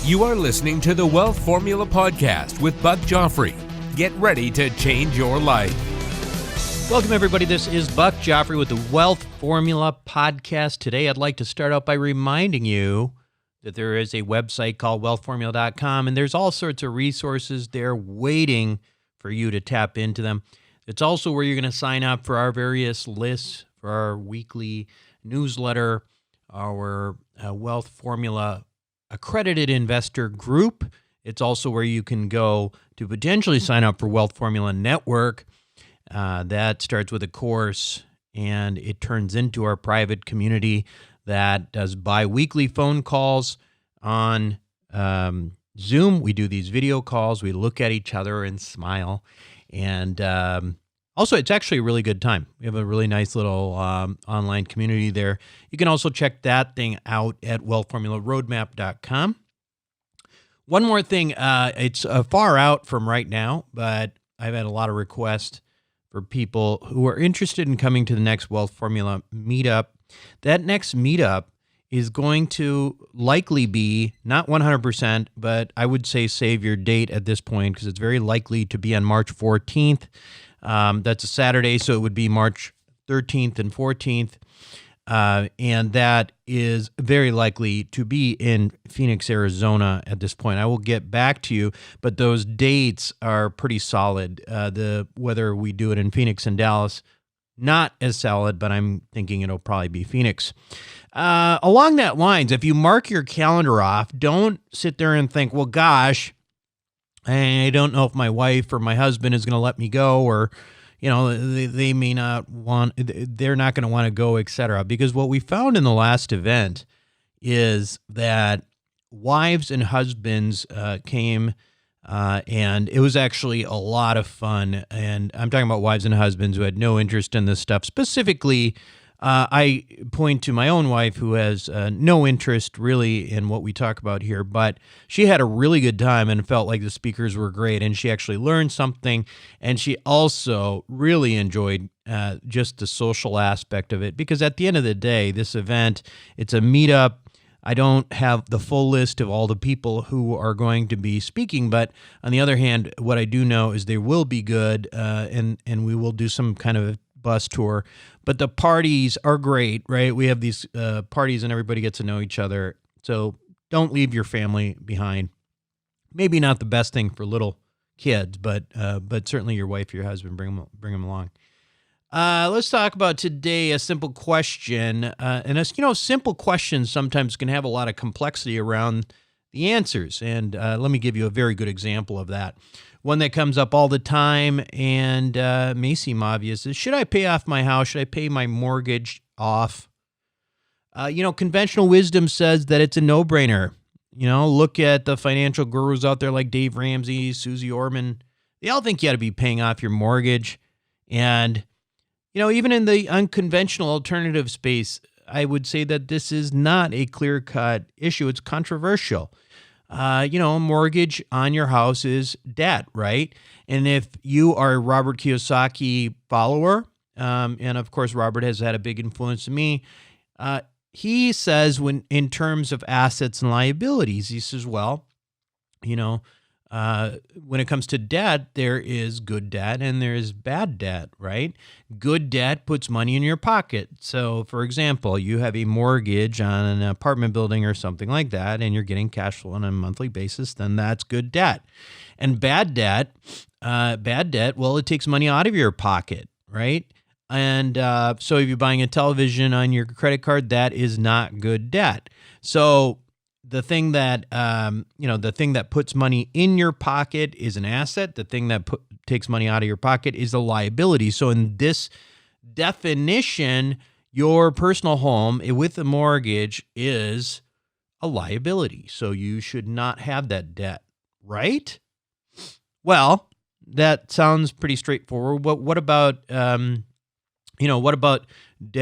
You are listening to the Wealth Formula Podcast with Buck Joffrey. Get ready to change your life. Welcome, everybody. This is Buck Joffrey with the Wealth Formula Podcast. Today, I'd like to start out by reminding you that there is a website called wealthformula.com, and there's all sorts of resources there waiting for you to tap into them. It's also where you're going to sign up for our various lists, for our weekly newsletter, our Wealth Formula accredited investor group. It's also where you can go to potentially sign up for Wealth Formula Network. That starts with a course, and it turns into our private community that does bi-weekly phone calls on Zoom. We do these video calls. We look at each other and smile. And also, it's actually a really good time. We have a really nice little online community there. You can also check that thing out at wealthformularoadmap.com. One more thing, it's far out from right now, but I've had a lot of requests for people who are interested in coming to the next Wealth Formula meetup. That next meetup is going to likely be not 100%, but I would say save your date at this point because it's very likely to be on March 14th. That's a Saturday, so it would be March 13th and 14th. And that is very likely to be in Phoenix, Arizona at this point. I will get back to you, but those dates are pretty solid. Whether we do it in Phoenix and Dallas, not as solid, but I'm thinking it'll probably be Phoenix. Along that lines, if you mark your calendar off, don't sit there and think, well, gosh, I don't know if my wife or my husband is going to let me go, or, you know, they may not want, they're not going to want to go, etc. Because what we found in the last event is that wives and husbands came, and it was actually a lot of fun. And I'm talking about wives and husbands who had no interest in this stuff. Specifically, I point to my own wife who has no interest really in what we talk about here, but she had a really good time and felt like the speakers were great, and she actually learned something, and she also really enjoyed just the social aspect of it, because at the end of the day, this event, it's a meetup. I don't have the full list of all the people who are going to be speaking, but on the other hand, what I do know is they will be good, and we will do some kind of bus tour. But the parties are great, right? We have these parties and everybody gets to know each other. So don't leave your family behind. Maybe not the best thing for little kids, but certainly your wife, your husband, bring them along. Let's talk about today a simple question. And simple questions sometimes can have a lot of complexity around the answers. And let me give you a very good example of that. One that comes up all the time and may seem obvious is, should I pay off my house? Should I pay my mortgage off? Conventional wisdom says that it's a no-brainer. Look at the financial gurus out there like Dave Ramsey, Suzi, Orman. They all think you ought to be paying off your mortgage. And, even in the unconventional alternative space, I would say that this is not a clear-cut issue. It's controversial. Mortgage on your house is debt, right? And if you are a Robert Kiyosaki follower, and of course, Robert has had a big influence on me, he says when in terms of assets and liabilities, he says, well, when it comes to debt, there is good debt and there is bad debt, right? Good debt puts money in your pocket. So, for example, you have a mortgage on an apartment building or something like that, and you're getting cash flow on a monthly basis, then that's good debt. And bad debt, well, it takes money out of your pocket, right? And so if you're buying a television on your credit card, that is not good debt. So the thing that puts money in your pocket is an asset. The thing that takes money out of your pocket is a liability. So in this definition, your personal home with a mortgage is a liability. So you should not have that debt, right? Well, that sounds pretty straightforward. What about debt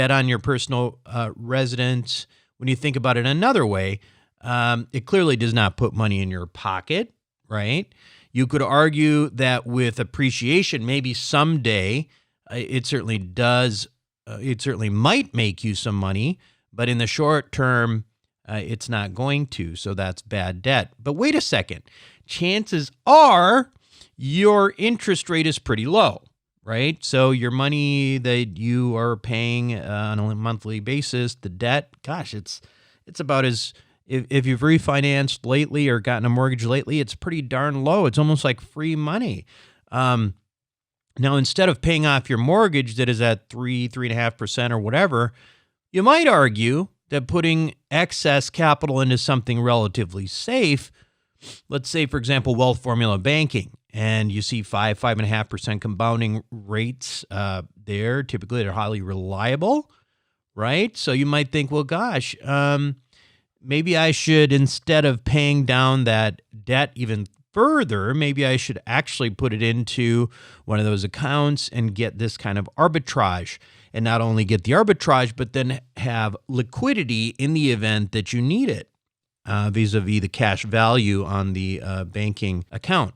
on your personal residence? When you think about it another way, it clearly does not put money in your pocket, right? You could argue that with appreciation, maybe someday it certainly does. It certainly might make you some money, but in the short term, it's not going to. So that's bad debt. But wait a second. Chances are your interest rate is pretty low, right? So your money that you are paying on a monthly basis, the debt, gosh, it's about as if you've refinanced lately or gotten a mortgage lately, it's pretty darn low. It's almost like free money. Now, instead of paying off your mortgage that is at 3.5% or whatever, you might argue that putting excess capital into something relatively safe, let's say, for example, wealth formula banking, and you see 5.5% compounding rates there. Typically, they're highly reliable, right? So you might think, well, gosh, maybe I should, instead of paying down that debt even further, maybe I should actually put it into one of those accounts and get this kind of arbitrage. And not only get the arbitrage, but then have liquidity in the event that you need it, vis-a-vis the cash value on the banking account.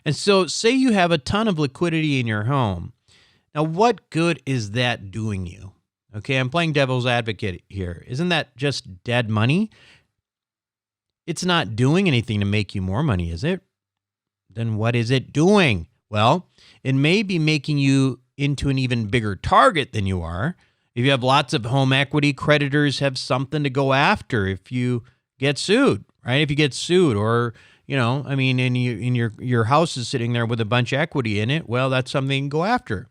And so say you have a ton of liquidity in your home. Now, what good is that doing you? Okay, I'm playing devil's advocate here. Isn't that just dead money? It's not doing anything to make you more money, is it? Then what is it doing? Well, it may be making you into an even bigger target than you are. If you have lots of home equity, creditors have something to go after if you get sued, right? If you get sued, or, and your house is sitting there with a bunch of equity in it, well, that's something you can go after.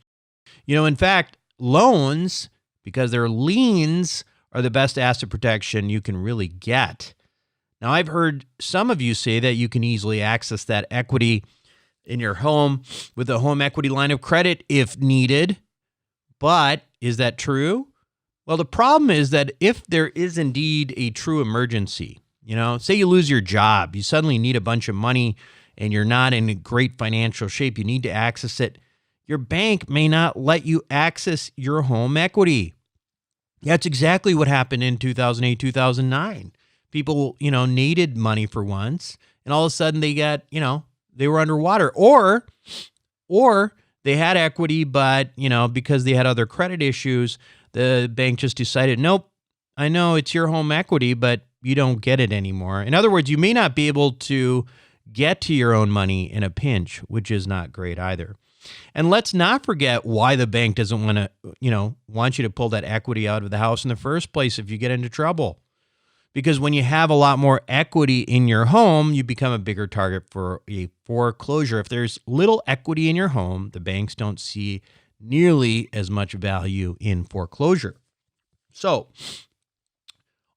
In fact, loans, because they're liens, are the best asset protection you can really get. Now, I've heard some of you say that you can easily access that equity in your home with a home equity line of credit if needed. But is that true? Well, the problem is that if there is indeed a true emergency, say you lose your job, you suddenly need a bunch of money and you're not in great financial shape, you need to access it, your bank may not let you access your home equity. That's exactly what happened in 2008, 2009. People, needed money for once, and all of a sudden they got, they were underwater, or they had equity, but, because they had other credit issues, the bank just decided, nope, I know it's your home equity, but you don't get it anymore. In other words, you may not be able to get to your own money in a pinch, which is not great either. And let's not forget why the bank doesn't want to, want you to pull that equity out of the house in the first place if you get into trouble. Because when you have a lot more equity in your home, you become a bigger target for a foreclosure. If there's little equity in your home, the banks don't see nearly as much value in foreclosure. So,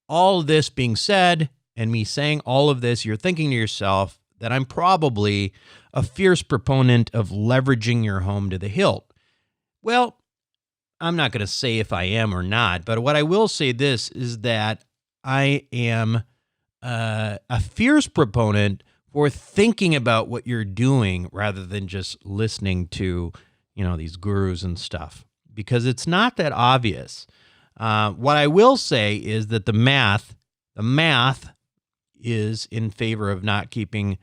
all of this being said, and me saying all of this, you're thinking to yourself that I'm probably a fierce proponent of leveraging your home to the hilt. Well, I'm not going to say if I am or not, but what I will say this is that I am a fierce proponent for thinking about what you're doing rather than just listening to, these gurus and stuff, because it's not that obvious. What I will say is that the math is in favor of not keeping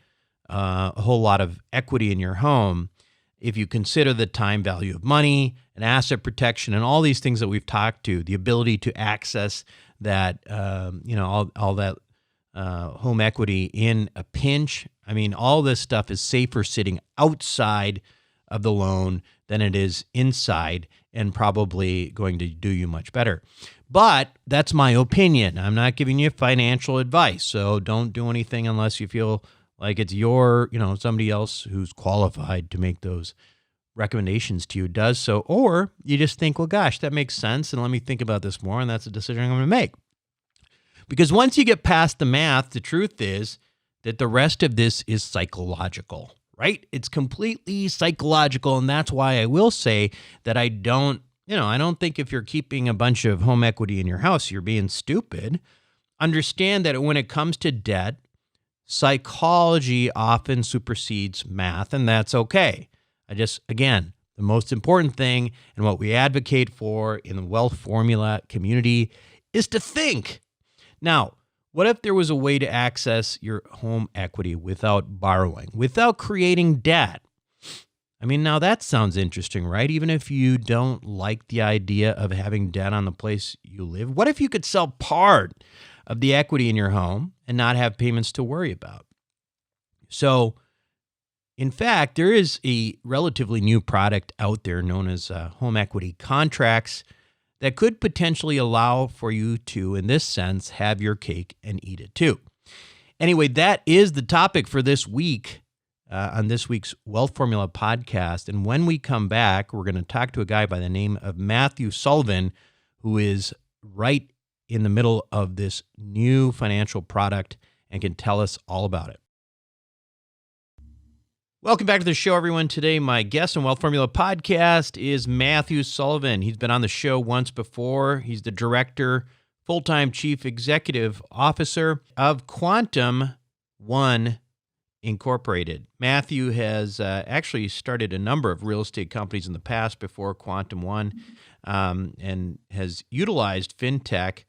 a whole lot of equity in your home if you consider the time value of money and asset protection and all these things that we've talked to, the ability to access that, all that home equity in a pinch. I mean, all this stuff is safer sitting outside of the loan than it is inside, and probably going to do you much better. But that's my opinion. I'm not giving you financial advice, so don't do anything unless you feel like it's your, somebody else who's qualified to make those recommendations to you does so, or you just think, well, gosh, that makes sense, and let me think about this more, and that's a decision I'm going to make. Because once you get past the math, the truth is that the rest of this is psychological, right? It's completely psychological, and that's why I will say that I don't think if you're keeping a bunch of home equity in your house, you're being stupid. Understand that when it comes to debt, psychology often supersedes math, and that's okay. Again, the most important thing and what we advocate for in the wealth formula community is to think. Now, what if there was a way to access your home equity without borrowing, without creating debt? I mean, now that sounds interesting, right? Even if you don't like the idea of having debt on the place you live, what if you could sell part of the equity in your home and not have payments to worry about. So, in fact, there is a relatively new product out there known as home equity contracts that could potentially allow for you to, in this sense, have your cake and eat it too. Anyway, that is the topic for this week on this week's Wealth Formula podcast. And when we come back, we're going to talk to a guy by the name of Matthew Sullivan, who is right in the middle of this new financial product and can tell us all about it. Welcome back to the show, everyone. Today, my guest on Wealth Formula podcast is Matthew Sullivan. He's been on the show once before. He's the director, full-time chief executive officer of Quantum One Incorporated. Matthew has actually started a number of real estate companies in the past before Quantum One, and has utilized fintech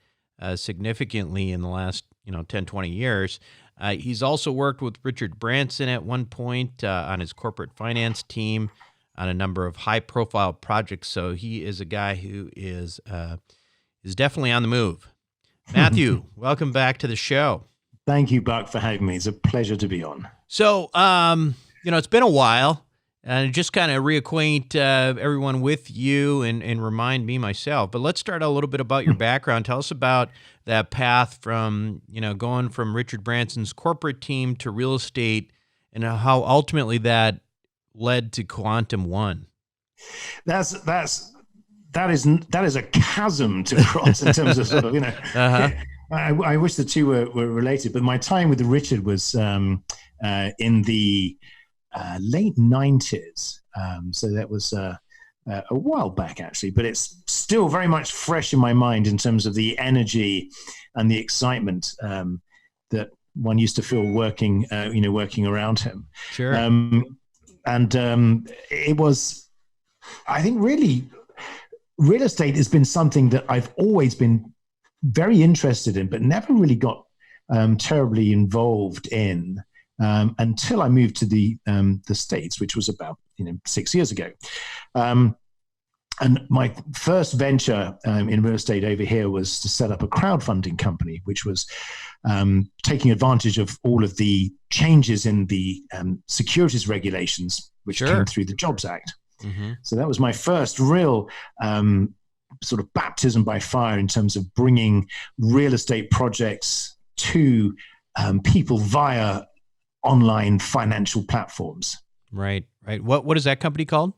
significantly in the last 10, 20 years. He's also worked with Richard Branson at one point on his corporate finance team on a number of high-profile projects. So he is a guy who is definitely on the move. Matthew, welcome back to the show. Thank you, Buck, for having me. It's a pleasure to be on. So, it's been a while, and just kind of reacquaint everyone with you and remind me myself. But let's start a little bit about your background. Tell us about that path from, going from Richard Branson's corporate team to real estate, and how ultimately that led to Quantum One. That is a chasm to cross in terms of Uh-huh. I wish the two were related, but my time with Richard was in the late 90s. So that was a while back, actually, but it's still very much fresh in my mind in terms of the energy and the excitement that one used to feel working around him. Sure. It was, I think, really, real estate has been something that I've always been very interested in, but never really got terribly involved in until I moved to the States, which was about 6 years ago. And my first venture in real estate over here was to set up a crowdfunding company, which was taking advantage of all of the changes in the securities regulations, which Sure. came through the Jobs Act. Mm-hmm. So that was my first real sort of baptism by fire in terms of bringing real estate projects to people via online financial platforms. Right. What is that company called?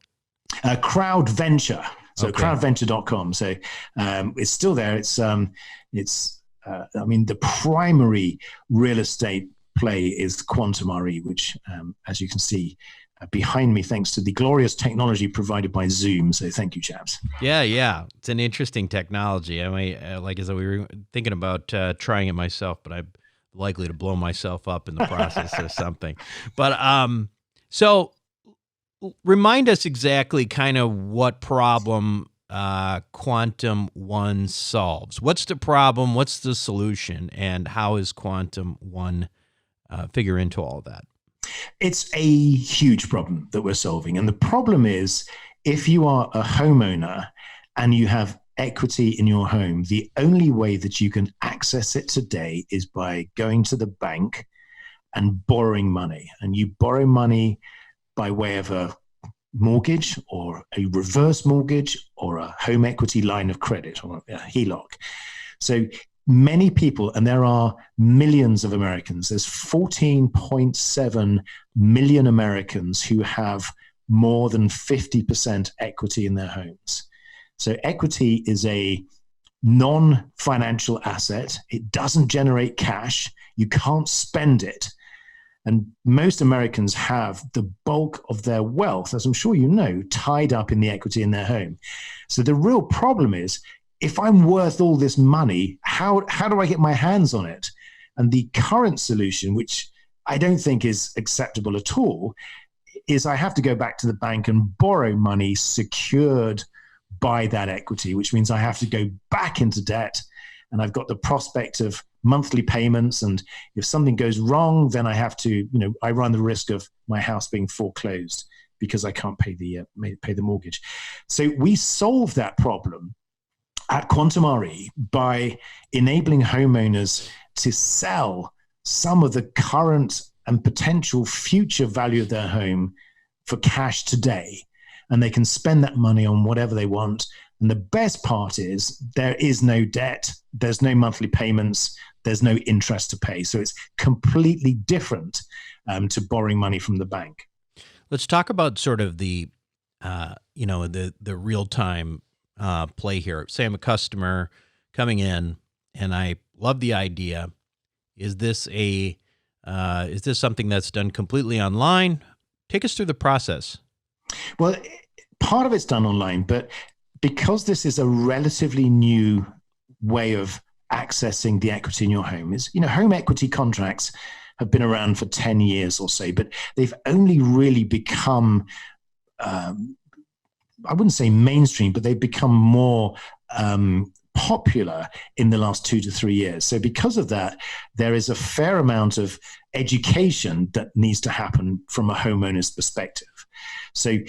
Crowd Venture. So Okay. crowdventure.com. So it's still there. It's the primary real estate play is Quantum RE, which, as you can see behind me, thanks to the glorious technology provided by Zoom. So thank you, chaps. Yeah. It's an interesting technology. I mean, like I said, we were thinking about trying it myself, but I'm likely to blow myself up in the process or something. But so remind us exactly kind of what problem Quantum One solves. What's the problem? What's the solution? And how is Quantum One figure into all of that? It's a huge problem that we're solving. And the problem is, if you are a homeowner and you have equity in your home, the only way that you can access it today is by going to the bank and borrowing money. And you borrow money by way of a mortgage or a reverse mortgage or a home equity line of credit or a HELOC. So many people, and there are millions of Americans, there's 14.7 million Americans who have more than 50% equity in their homes. So equity is a non-financial asset. It doesn't generate cash. You can't spend it. And most Americans have the bulk of their wealth, as I'm sure you know, tied up in the equity in their home. So the real problem is, if I'm worth all this money, how do I get my hands on it? And the current solution, which I don't think is acceptable at all, is I have to go back to the bank and borrow money secured by that equity, which means I have to go back into debt, and I've got the prospect of monthly payments. And if something goes wrong, then I have to, I run the risk of my house being foreclosed because I can't pay the mortgage. So we solve that problem at Quantum RE, by enabling homeowners to sell some of the current and potential future value of their home for cash today, and they can spend that money on whatever they want. And the best part is there is no debt, there's no monthly payments, there's no interest to pay. So it's completely different to borrowing money from the bank. Let's talk about sort of the real time play here. Say I'm a customer coming in, and I love the idea. Is this something that's done completely online? Take us through the process. Well, part of it's done online, but because this is a relatively new way of accessing the equity in your home, home equity contracts have been around for 10 years or so, but they've only really become, I wouldn't say mainstream, but they've become more popular in the last 2 to 3 years. So because of that, there is a fair amount of education that needs to happen from a homeowner's perspective. So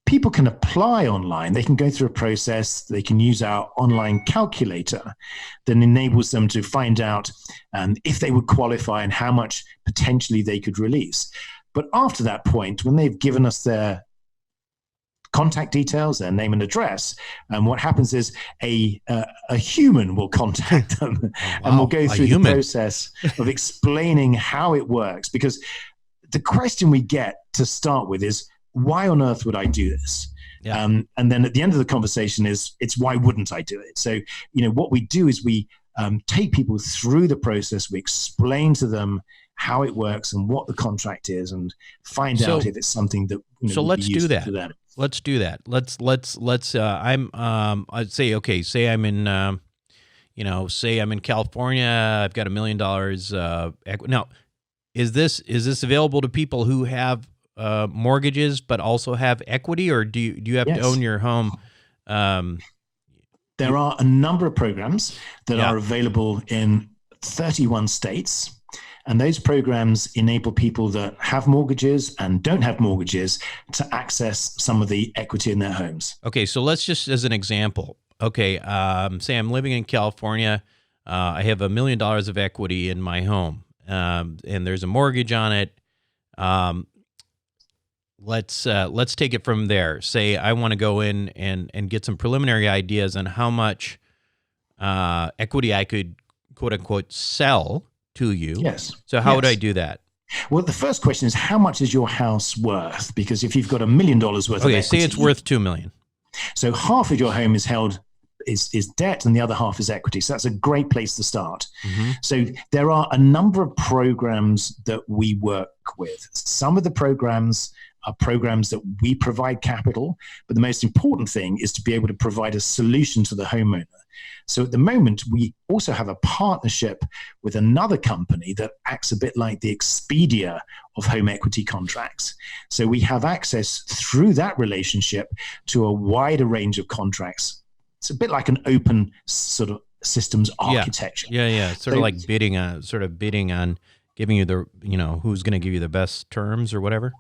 people can apply online. They can go through a process. They can use our online calculator that enables them to find out if they would qualify and how much potentially they could release. But after that point, when they've given us their contact details, their name and address, and what happens is a human will contact them and will go through the process of explaining how it works. Because the question we get to start with is, why on earth would I do this? Yeah. And then at the end of the conversation it's why wouldn't I do it? So, what we do is we take people through the process. We explain to them how it works and what the contract is, and find out if it's something that so let's do that. Let's do that. I'd say, okay, say I'm in, say I'm in California. I've got $1 million. Now, is this available to people who have mortgages but also have equity, or do you have to own your home? There are a number of programs that are available in 31 states. And those programs enable people that have mortgages and don't have mortgages to access some of the equity in their homes. Okay, so let's just, as an example, say I'm living in California. I have $1 million of equity in my home, and there's a mortgage on it. Let's take it from there. Say I want to go in and get some preliminary ideas on how much equity I could, quote unquote, sell to you. Yes. So how would I do that? Well, the first question is, how much is your house worth? Because if you've got $1 million worth of equity, say it's worth $2 million. So half of your home is held is debt, and the other half is equity. So that's a great place to start. Mm-hmm. So there are a number of programs that we work with. Some of the programs are programs that we provide capital, but the most important thing is to be able to provide a solution to the homeowner. So at the moment, we also have a partnership with another company that acts a bit like the Expedia of home equity contracts. So we have access through that relationship to a wider range of contracts. It's a bit like an open sort of systems architecture. Yeah. Sort of like bidding on giving you the, who's going to give you the best terms or whatever.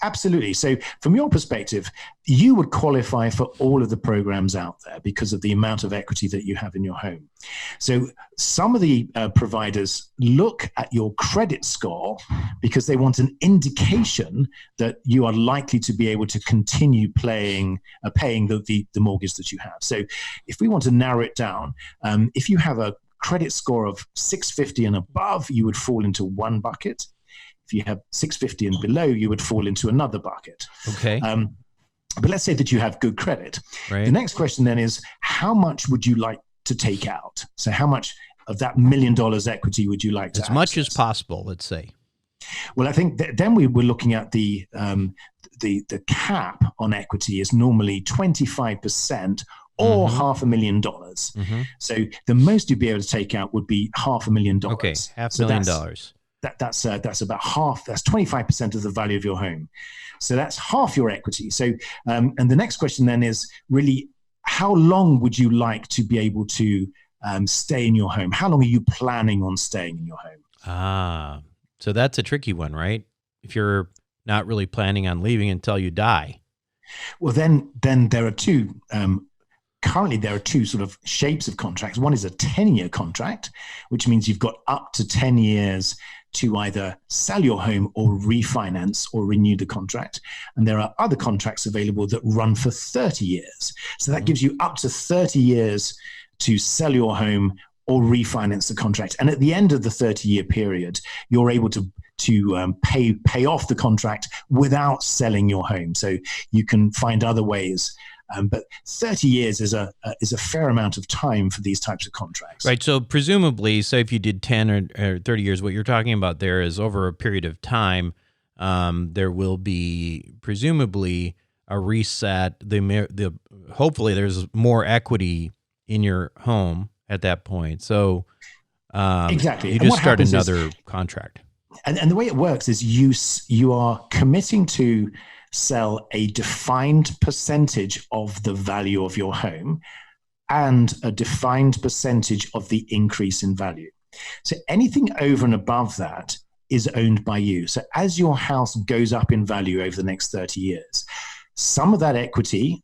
Absolutely. So from your perspective, you would qualify for all of the programs out there because of the amount of equity that you have in your home. So some of the providers look at your credit score because they want an indication that you are likely to be able to continue paying the mortgage that you have. So if we want to narrow it down, if you have a credit score of 650 and above, you would fall into one bucket. If you have 650 and below, you would fall into another bucket. Okay. But let's say that you have good credit. Right. The next question then is, how much would you like to take out? So how much of that $1 million equity would you like to access? As much as possible, let's say. Well, I think then we were looking at the cap on equity is normally 25% or $500,000. Mm-hmm. So the most you'd be able to take out would be $500,000. Okay, $500,000. That's about half. That's 25% of the value of your home. So that's half your equity. So, and the next question then is really, how long would you like to be able to stay in your home? How long are you planning on staying in your home? So that's a tricky one, right? If you're not really planning on leaving until you die. Well, then there are two currently there are two sort of shapes of contracts. One is a 10-year contract, which means you've got up to 10 years to either sell your home or refinance or renew the contract. And there are other contracts available that run for 30 years. So that gives you up to 30 years to sell your home or refinance the contract. And at the end of the 30-year period, you're able to pay off the contract without selling your home. So you can find other ways. But 30 years is a fair amount of time for these types of contracts. Right. So presumably, say if you did 10 or 30 years, what you're talking about there is over a period of time, there will be presumably a reset. Hopefully there's more equity in your home at that point. So exactly. You just start another contract. And the way it works is you are committing to sell a defined percentage of the value of your home and a defined percentage of the increase in value. So anything over and above that is owned by you. So as your house goes up in value over the next 30 years, some of that equity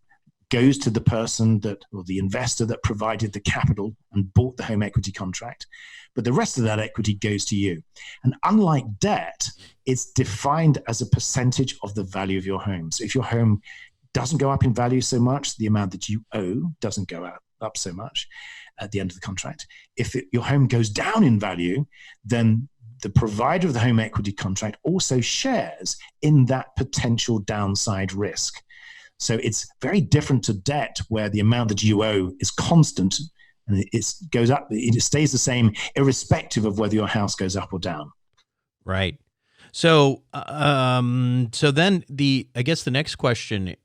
goes to the person or the investor that provided the capital and bought the home equity contract, but the rest of that equity goes to you. And unlike debt, it's defined as a percentage of the value of your home. So if your home doesn't go up in value so much, the amount that you owe doesn't go up so much at the end of the contract. If your home goes down in value, then the provider of the home equity contract also shares in that potential downside risk. So it's very different to debt, where the amount that you owe is constant and it goes up, it stays the same irrespective of whether your house goes up or down. Right. So, so then I guess the next question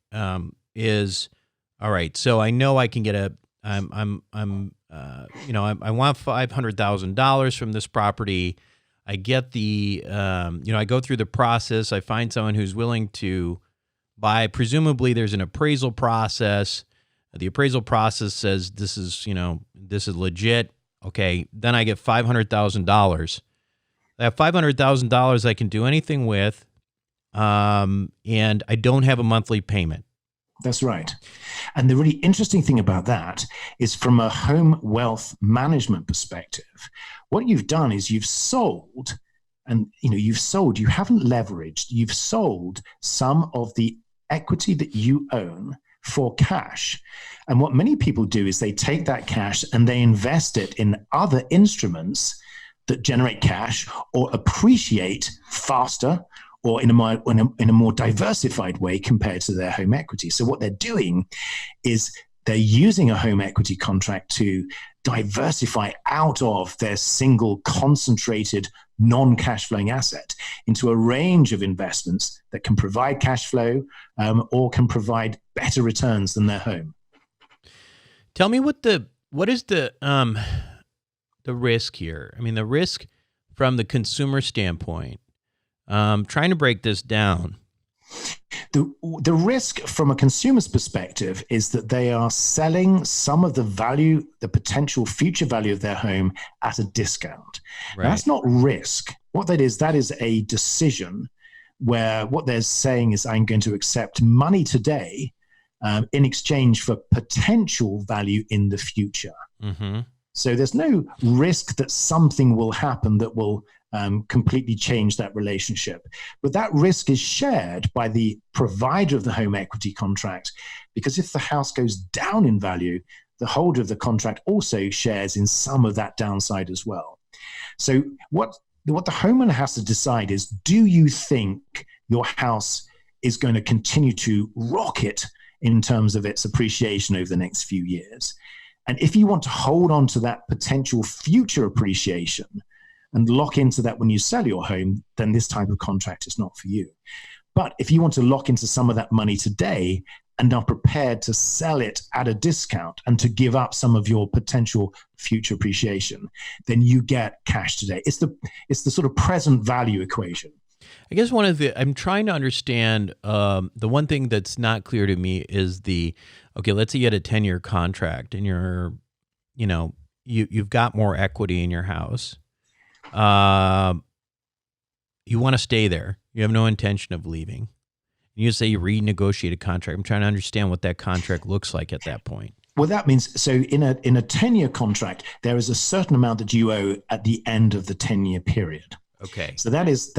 is, all right. So I know I can get I want $500,000 from this property. I get I go through the process. I find someone who's willing to buy. Presumably, there's an appraisal process. The appraisal process says this is legit. Okay, then I get $500,000. That $500,000 I can do anything with, and I don't have a monthly payment. That's right. And the really interesting thing about that is, from a home wealth management perspective, what you've done is you've sold, and you haven't leveraged, you've sold some of the equity that you own for cash. And what many people do is they take that cash and they invest it in other instruments that generate cash or appreciate faster or in a more diversified way compared to their home equity. So what they're doing is they're using a home equity contract to diversify out of their single concentrated non-cash flowing asset into a range of investments that can provide cash flow or can provide better returns than their home. Tell me what is the risk here? I mean, the risk from the consumer standpoint, trying to break this down. The risk from a consumer's perspective is that they are selling some of the value, the potential future value of their home at a discount. Right. Now, that's not risk. What that is a decision where what they're saying is, I'm going to accept money today in exchange for potential value in the future. Mm-hmm. So there's no risk that something will happen that will completely change that relationship. But that risk is shared by the provider of the home equity contract, because if the house goes down in value, the holder of the contract also shares in some of that downside as well. So what the homeowner has to decide is, do you think your house is going to continue to rocket in terms of its appreciation over the next few years? And if you want to hold on to that potential future appreciation and lock into that when you sell your home, then this type of contract is not for you. But if you want to lock into some of that money today and are prepared to sell it at a discount and to give up some of your potential future appreciation, then you get cash today. It's the sort of present value equation. I guess I'm trying to understand, the one thing that's not clear to me is okay, let's say you had a 10-year contract and you've got more equity in your house. You want to stay there. You have no intention of leaving. You say you renegotiate a contract. I'm trying to understand what that contract looks like at that point. Well, that means so in a 10-year contract, there is a certain amount that you owe at the end of the 10-year period. Okay. So that is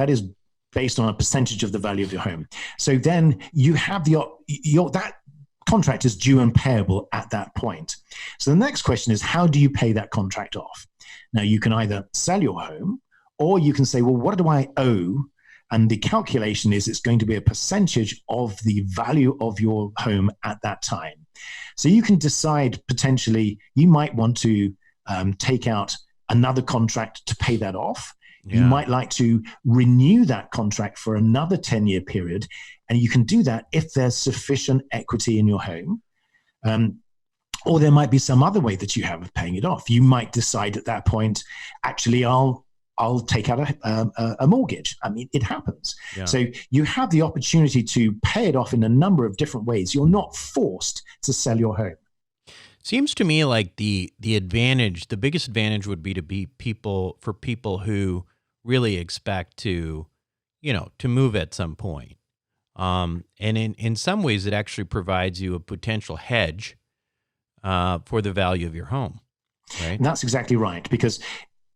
based on a percentage of the value of your home. So then you have that contract is due and payable at that point. So the next question is, how do you pay that contract off? Now, you can either sell your home, or you can say, well, what do I owe? And the calculation is it's going to be a percentage of the value of your home at that time. So you can decide potentially you might want to take out another contract to pay that off. Yeah. You might like to renew that contract for another 10-year period. And you can do that if there's sufficient equity in your home. Or there might be some other way that you have of paying it off. You might decide at that point, actually, I'll take out a mortgage. I mean, it happens. Yeah. So you have the opportunity to pay it off in a number of different ways. You're not forced to sell your home. Seems to me like the biggest advantage would be for people who really expect to move at some point. And in some ways, it actually provides you a potential hedge for the value of your home. Right? And that's exactly right, because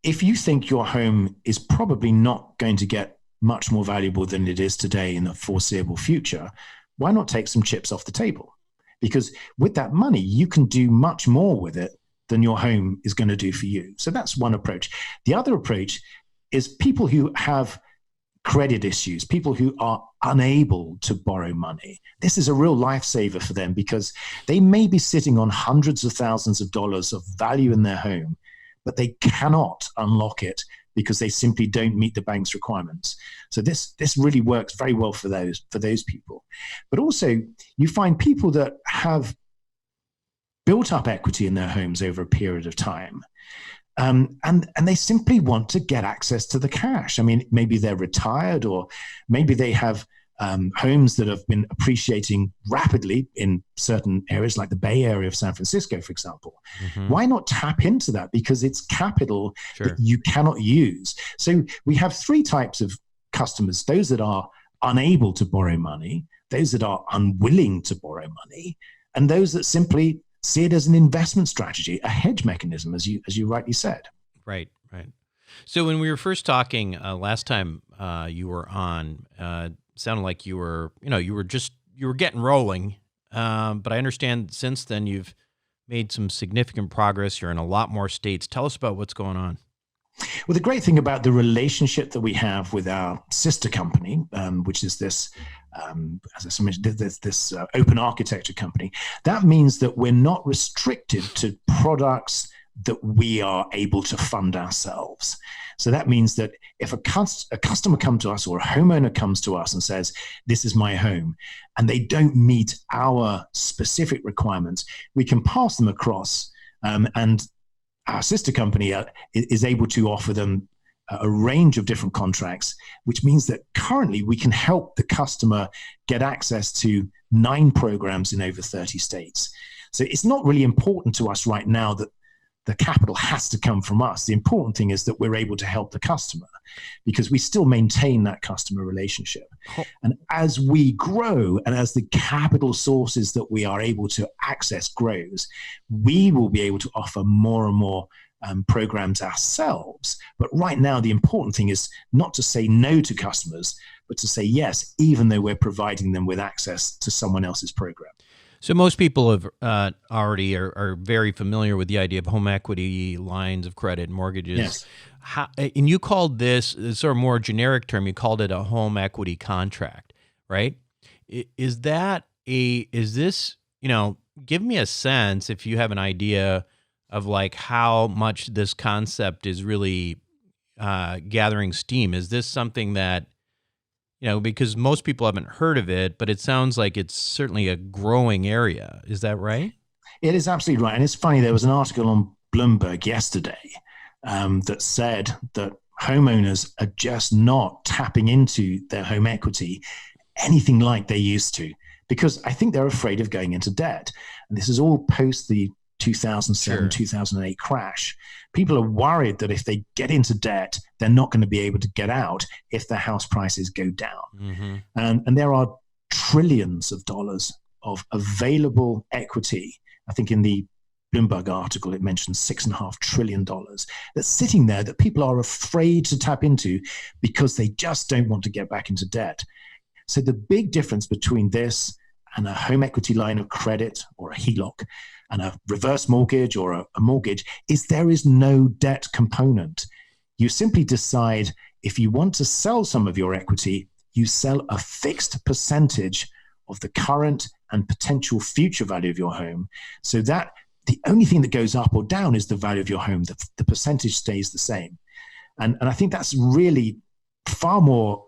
if you think your home is probably not going to get much more valuable than it is today in the foreseeable future, why not take some chips off the table? Because with that money, you can do much more with it than your home is going to do for you. So that's one approach. The other approach is people who have credit issues, people who are unable to borrow money. This is a real lifesaver for them, because they may be sitting on hundreds of thousands of dollars of value in their home, but they cannot unlock it because they simply don't meet the bank's requirements. So this really works very well for those people. But also, you find people that have built up equity in their homes over a period of time, and they simply want to get access to the cash. I mean, maybe they're retired, or maybe they have homes that have been appreciating rapidly in certain areas like the Bay Area of San Francisco, for example. Mm-hmm. Why not tap into that? Because it's capital that you cannot use. So we have three types of customers: those that are unable to borrow money, those that are unwilling to borrow money, and those that simply see it as an investment strategy, a hedge mechanism, as you rightly said. Right. So when we were first talking last time you were on, sounded like you were getting rolling, but I understand since then you've made some significant progress. You're in a lot more states. Tell us about what's going on. Well, the great thing about the relationship that we have with our sister company, which is this, as I mentioned, this open architecture company, that means that we're not restricted to products that we are able to fund ourselves. So that means that if a customer comes to us, or a homeowner comes to us and says, this is my home, and they don't meet our specific requirements, we can pass them across, and our sister company is able to offer them a range of different contracts, which means that currently we can help the customer get access to 9 programs in over 30 states. So it's not really important to us right now that the capital has to come from us. The important thing is that we're able to help the customer, because we still maintain that customer relationship. And as we grow, and as the capital sources that we are able to access grows, we will be able to offer more and more programs ourselves. But right now, the important thing is not to say no to customers, but to say yes, even though we're providing them with access to someone else's program. So most people have already are very familiar with the idea of home equity lines of credit, mortgages. Yes. And you called this sort of more generic term. You called it a home equity contract, right? Is this, give me a sense, if you have an idea of like how much this concept is really gathering steam. Is this something that, because most people haven't heard of it, but it sounds like it's certainly a growing area. Is that right? It is absolutely right. And it's funny, there was an article on Bloomberg yesterday that said that homeowners are just not tapping into their home equity anything like they used to, because I think they're afraid of going into debt. And this is all post the 2007, 2008 crash. People are worried that if they get into debt, they're not going to be able to get out if their house prices go down. Mm-hmm. And there are trillions of dollars of available equity I think in the Bloomberg article, it mentions $6.5 trillion that's sitting there that people are afraid to tap into because they just don't want to get back into debt. So the big difference between this and a home equity line of credit or a HELOC and a reverse mortgage or a mortgage is there is no debt component. You simply decide if you want to sell some of your equity, you sell a fixed percentage of the current and potential future value of your home, so that the only thing that goes up or down is the value of your home. The percentage stays the same. And I think that's really far more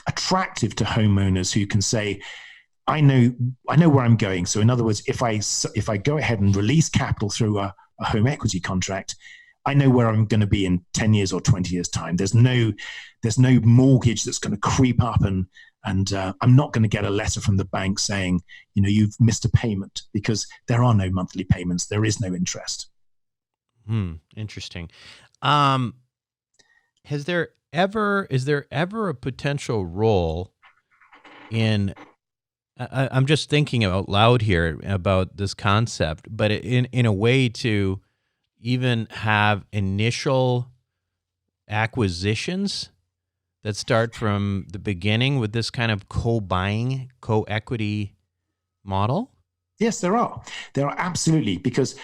attractive to homeowners who can say, I know where I'm going. So in other words, if I go ahead and release capital through a home equity contract, I know where I'm going to be in 10 years or 20 years time. There's no mortgage that's going to creep up and I'm not going to get a letter from the bank saying, you've missed a payment, because there are no monthly payments. There is no interest. Interesting. Is there ever a potential role in, I'm just thinking out loud here about this concept, but in a way to even have initial acquisitions that start from the beginning with this kind of co-buying, co-equity model? Yes, there are. There are absolutely, because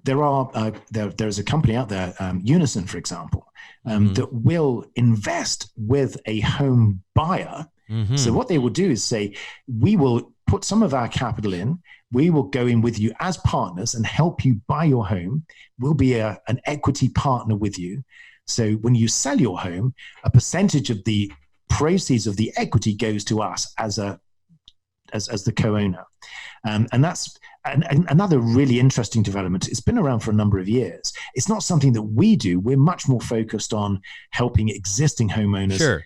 there's a company out there, Unison, for example, that will invest with a home buyer. Mm-hmm. So what they will do is say, we will put some of our capital in, we will go in with you as partners and help you buy your home. We'll be an equity partner with you. So when you sell your home, a percentage of the proceeds of the equity goes to us as the co-owner. And that's another really interesting development. It's been around for a number of years. It's not something that we do. We're much more focused on helping existing homeowners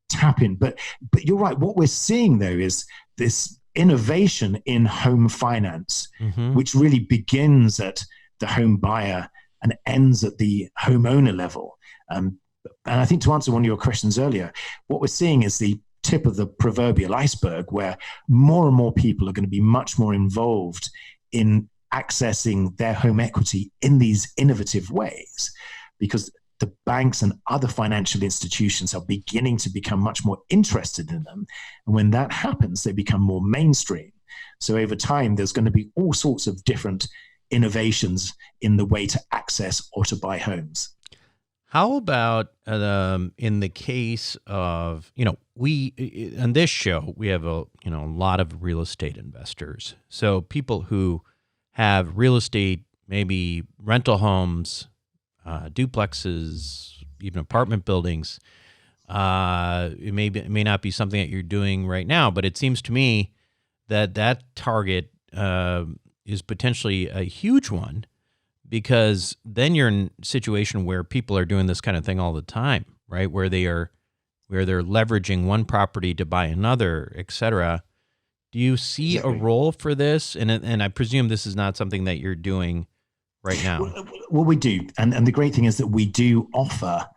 tap in. But you're right. What we're seeing, though, is this innovation in home finance, which really begins at the home buyer and ends at the homeowner level. And I think, to answer one of your questions earlier, what we're seeing is the tip of the proverbial iceberg, where more and more people are going to be much more involved in accessing their home equity in these innovative ways, because the banks and other financial institutions are beginning to become much more interested in them. And when that happens, they become more mainstream. So over time, there's going to be all sorts of different innovations in the way to access or to buy homes. How about in the case of, we on this show, we have a lot of real estate investors. So people who have real estate, maybe rental homes, duplexes, even apartment buildings. It may not be something that you're doing right now, but it seems to me that target is potentially a huge one, because then you're in a situation where people are doing this kind of thing all the time, right? Where they're leveraging one property to buy another, et cetera. Do you see a role for this? And I presume this is not something that you're doing right now. Well, we do. And the great thing is that we do offer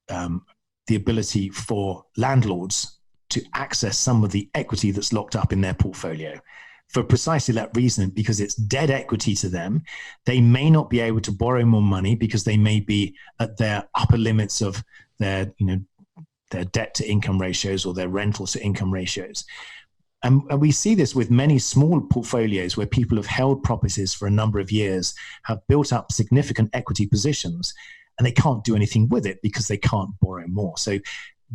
the ability for landlords to access some of the equity that's locked up in their portfolio, for precisely that reason, because it's dead equity to them. They may not be able to borrow more money because they may be at their upper limits of their debt to income ratios or their rental to income ratios. And we see this with many small portfolios where people have held properties for a number of years, have built up significant equity positions, and they can't do anything with it because they can't borrow more. So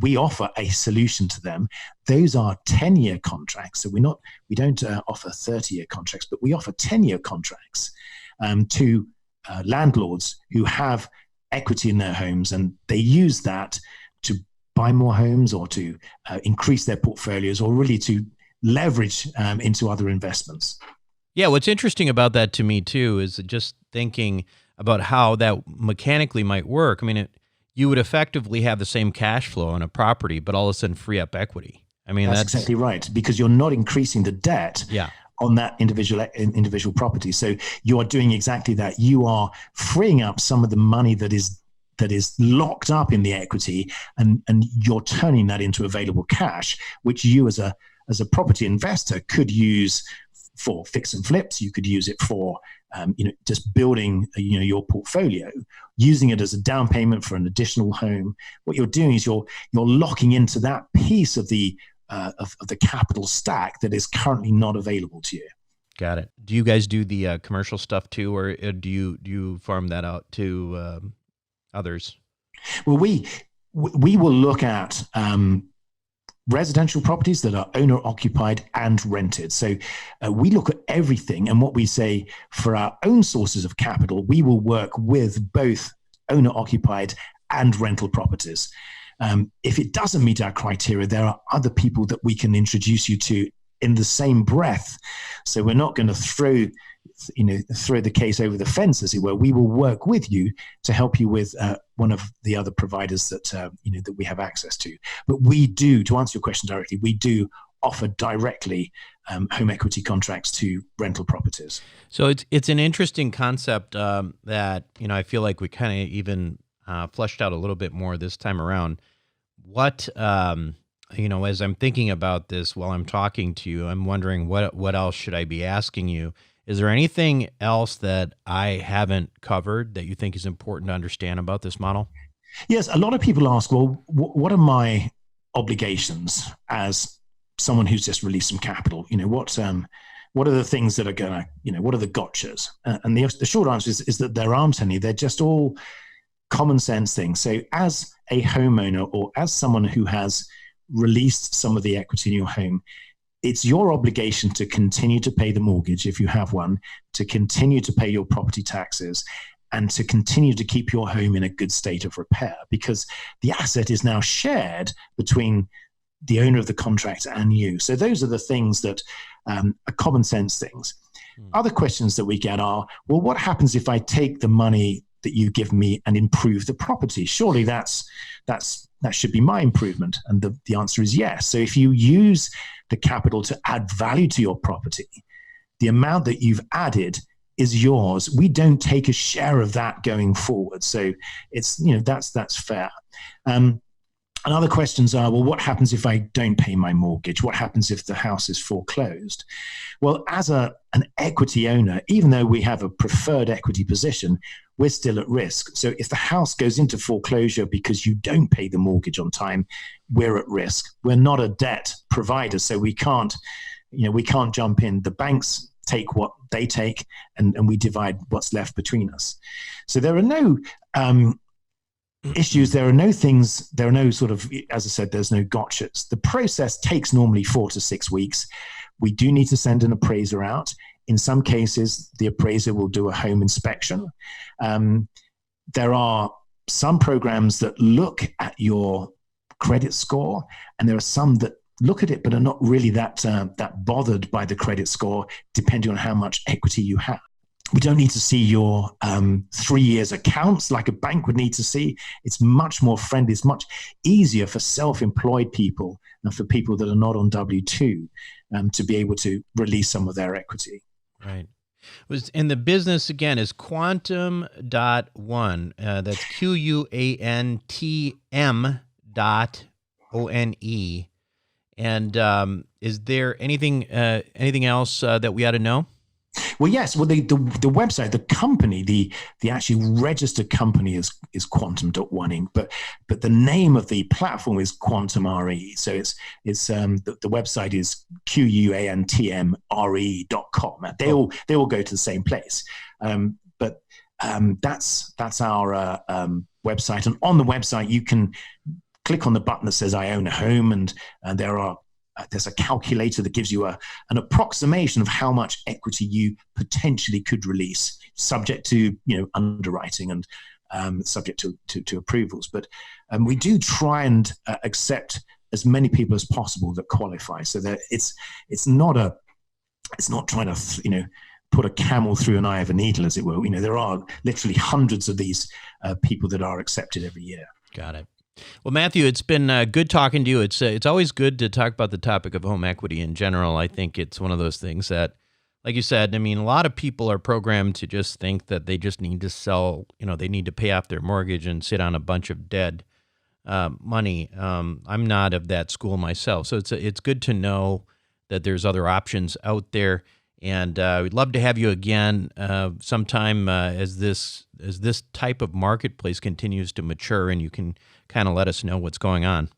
we offer a solution to them. Those are 10-year contracts. So we don't offer 30-year contracts, but we offer 10-year contracts to landlords who have equity in their homes, and they use that to buy more homes or to increase their portfolios, or really to leverage into other investments. Yeah, what's interesting about that to me too is just thinking about how that mechanically might work. I mean, you would effectively have the same cash flow on a property, but all of a sudden free up equity. I mean, that's exactly right, because you're not increasing the debt on that individual property. So you are doing exactly that. You are freeing up some of the money that is locked up in the equity, and you're turning that into available cash, which you as a property investor could use for fix and flips. You could use it for just building your portfolio, using it as a down payment for an additional home. What you're doing is you're locking into that piece of the capital stack that is currently not available to you. Got it. Do you guys do the commercial stuff too, or do you farm that out to others? Well, we will look at residential properties that are owner occupied and rented. So we look at everything, and what we say for our own sources of capital, we will work with both owner occupied and rental properties. If it doesn't meet our criteria, there are other people that we can introduce you to in the same breath. So we're not going to throw the case over the fence, as it were. We will work with you to help you with one of the other providers that that we have access to. But we do, to answer your question directly, we do offer directly home equity contracts to rental properties. So it's an interesting concept that I feel like we kind of even fleshed out a little bit more this time around. What as I'm thinking about this while I'm talking to you, I'm wondering what else should I be asking you? Is there anything else that I haven't covered that you think is important to understand about this model? Yes, a lot of people ask, well, what are my obligations as someone who's just released some capital? What are the things that are going to, what are the gotchas? And the short answer is that there aren't any. They're just all common sense things. So as a homeowner or as someone who has released some of the equity in your home, it's your obligation to continue to pay the mortgage if you have one, to continue to pay your property taxes, and to continue to keep your home in a good state of repair, because the asset is now shared between the owner of the contract and you. So those are the things that are common sense things. Other questions that we get are, well, what happens if I take the money that you give me and improve the property? Surely that should be my improvement. And the answer is yes. So if you use the capital to add value to your property, the amount that you've added is yours. We don't take a share of that going forward. So it's, that's fair. And other questions are, well, what happens if I don't pay my mortgage? What happens if the house is foreclosed? Well, as an equity owner, even though we have a preferred equity position, we're still at risk. So if the house goes into foreclosure because you don't pay the mortgage on time, we're at risk. We're not a debt provider, so we can't jump in. The banks take what they take, and we divide what's left between us. So there are no issues. There are no things. There are no sort of, as I said, there's no gotchas. The process takes normally 4 to 6 weeks. We do need to send an appraiser out. In some cases, the appraiser will do a home inspection. There are some programs that look at your credit score, and there are some that look at it but are not really that bothered by the credit score, depending on how much equity you have. We don't need to see your 3 years accounts like a bank would need to see. It's much more friendly. It's much easier for self-employed people and for people that are not on W-2 to be able to release some of their equity. Right. And the business, again, is quantum.one. That's QUANTM.ONE. And is there anything else that we ought to know? Well, yes. Well, the website, the company, the actually registered company is Quantum.one Inc. But the name of the platform is Quantum RE. So it's the website is QUANTMRE.com. They all go to the same place. But that's our website. And on the website, you can click on the button that says "I own a home," and there's a calculator that gives you an approximation of how much equity you potentially could release, subject to underwriting and subject to approvals. But we do try and accept as many people as possible that qualify, so that it's not trying to put a camel through an eye of a needle, as it were. There are literally hundreds of these people that are accepted every year. Got it. Well, Matthew, it's been good talking to you. It's always good to talk about the topic of home equity in general. I think it's one of those things that, like you said, a lot of people are programmed to just think that they just need to sell, they need to pay off their mortgage and sit on a bunch of dead money. I'm not of that school myself. So it's good to know that there's other options out there. And we'd love to have you again sometime as this type of marketplace continues to mature, and you can kind of let us know what's going on.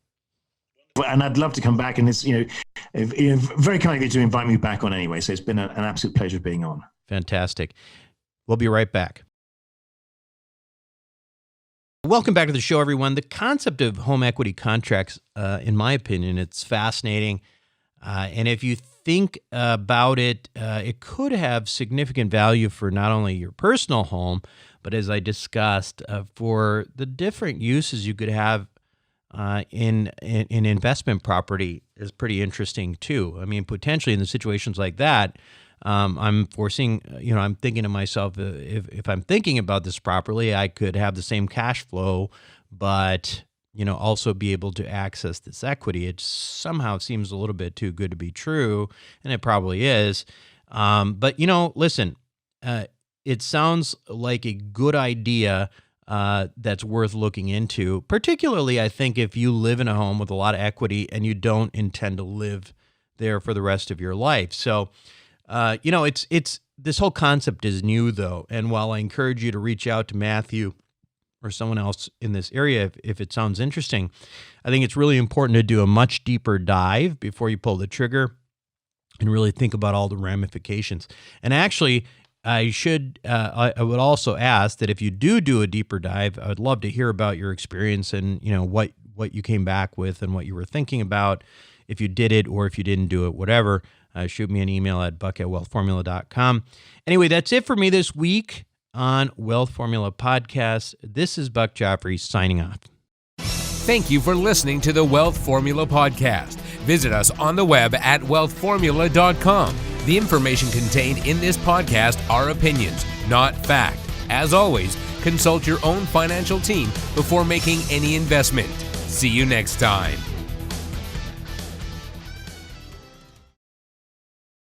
And I'd love to come back, and it's very kind of you to invite me back on anyway. So it's been an absolute pleasure being on. Fantastic. We'll be right back. Welcome back to the show, everyone. The concept of home equity contracts, in my opinion, it's fascinating. And if you think about it, it could have significant value for not only your personal home, but as I discussed, for the different uses you could have in investment property is pretty interesting too. I mean, potentially in the situations like that, I'm thinking to myself, if I'm thinking about this properly, I could have the same cash flow, but also be able to access this equity. It somehow seems a little bit too good to be true, and it probably is. But listen, it sounds like a good idea that's worth looking into, particularly I think if you live in a home with a lot of equity and you don't intend to live there for the rest of your life. So, it's this whole concept is new though. And while I encourage you to reach out to Matthew or someone else in this area, if it sounds interesting, I think it's really important to do a much deeper dive before you pull the trigger and really think about all the ramifications. And actually, I would also ask that if you do a deeper dive, I would love to hear about your experience and, what you came back with and what you were thinking about, if you did it or if you didn't do it, whatever. Shoot me an email at buck@wealthformula.com. Anyway, that's it for me this week on Wealth Formula Podcast. This is Buck Joffrey signing off. Thank you for listening to the Wealth Formula Podcast. Visit us on the web at wealthformula.com. The information contained in this podcast are opinions, not fact. As always, consult your own financial team before making any investment. See you next time.